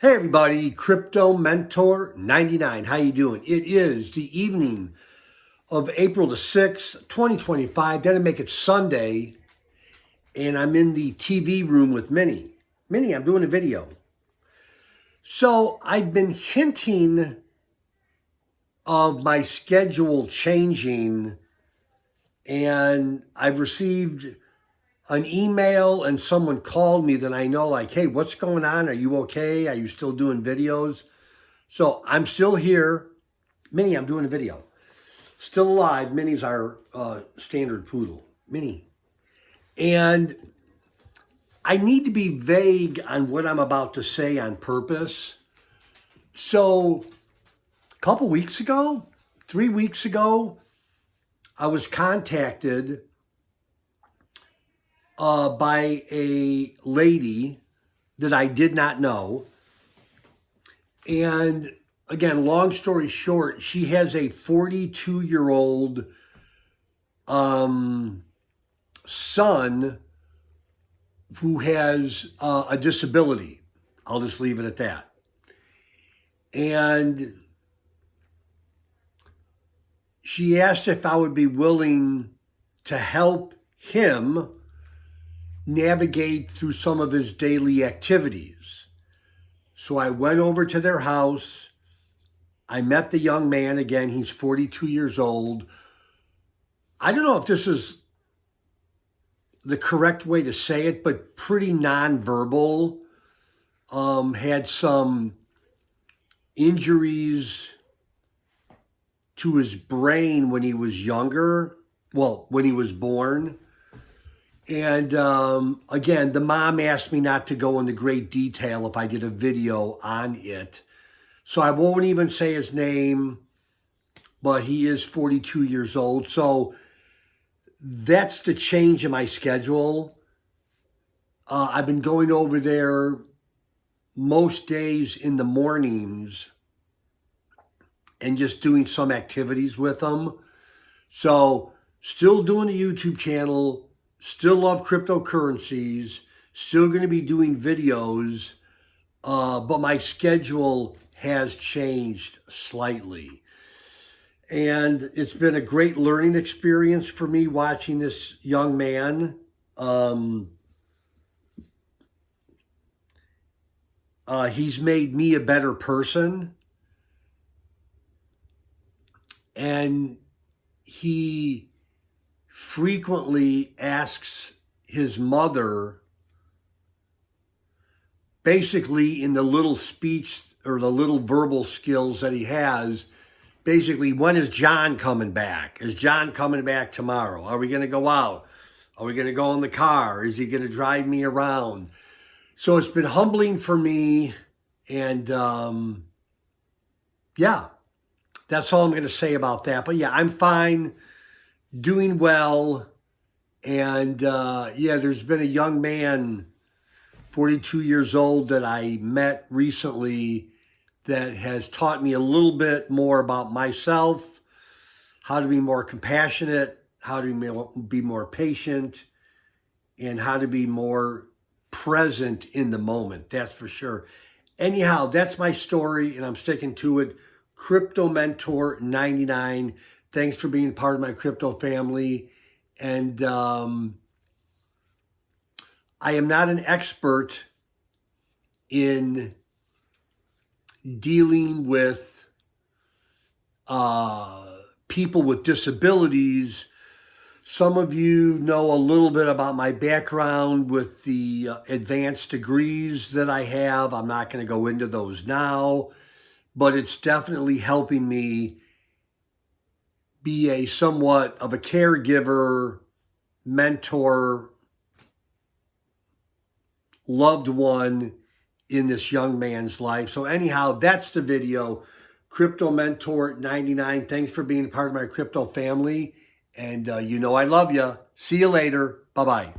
Hey everybody, Crypto Mentor 99. How you doing? It is the evening of April the 6th, 2025. Then I make it Sunday, and I'm in the TV room with Minnie. Minnie, I'm doing a video. So I've been hinting of my schedule changing, and I've received an email and someone called me that I know, like, hey, what's going on? Are you okay? Are you still doing videos? So I'm still here. Minnie, I'm doing a video. Still alive. Minnie's our standard poodle. Minnie. And I need to be vague on what I'm about to say on purpose. So a couple weeks ago, 3 weeks ago, I was contacted by a lady that I did not know. And again, long story short, she has a 42-year-old son who has a disability. I'll just leave it at that. And she asked if I would be willing to help him navigate through some of his daily activities. So I went over to their house. I met the young man. Again, he's 42 years old. I don't know if this is the correct way to say it, but pretty nonverbal. Had some injuries to his brain when he was younger. Well, when he was born. And again, the mom asked me not to go into great detail if I did a video on it. So I won't even say his name, but he is 42 years old. So that's the change in my schedule. I've been going over there most days in the mornings and just doing some activities with them. So still doing a YouTube channel. Still love cryptocurrencies, still going to be doing videos, but my schedule has changed slightly. And it's been a great learning experience for me watching this young man. He's made me a better person. And he frequently asks his mother, basically in the little speech or the little verbal skills that he has, basically, when is John coming back? Is John coming back tomorrow? Are we going to go out? Are we going to go in the car? Is he going to drive me around? So it's been humbling for me. And yeah, that's all I'm going to say about that. But yeah, I'm fine. Doing well, and yeah, there's been a young man, 42 years old, that I met recently that has taught me a little bit more about myself, how to be more compassionate, how to be more patient, and how to be more present in the moment, that's for sure. Anyhow, that's my story, and I'm sticking to it. Crypto Mentor 99. Thanks for being part of my crypto family. And I am not an expert in dealing with people with disabilities. Some of you know a little bit about my background with the advanced degrees that I have. I'm not going to go into those now, but it's definitely helping me be a somewhat of a caregiver, mentor, loved one in this young man's life. So anyhow, that's the video. Crypto Mentor 99. Thanks for being part of my crypto family. And you know I love you. See you later. Bye-bye.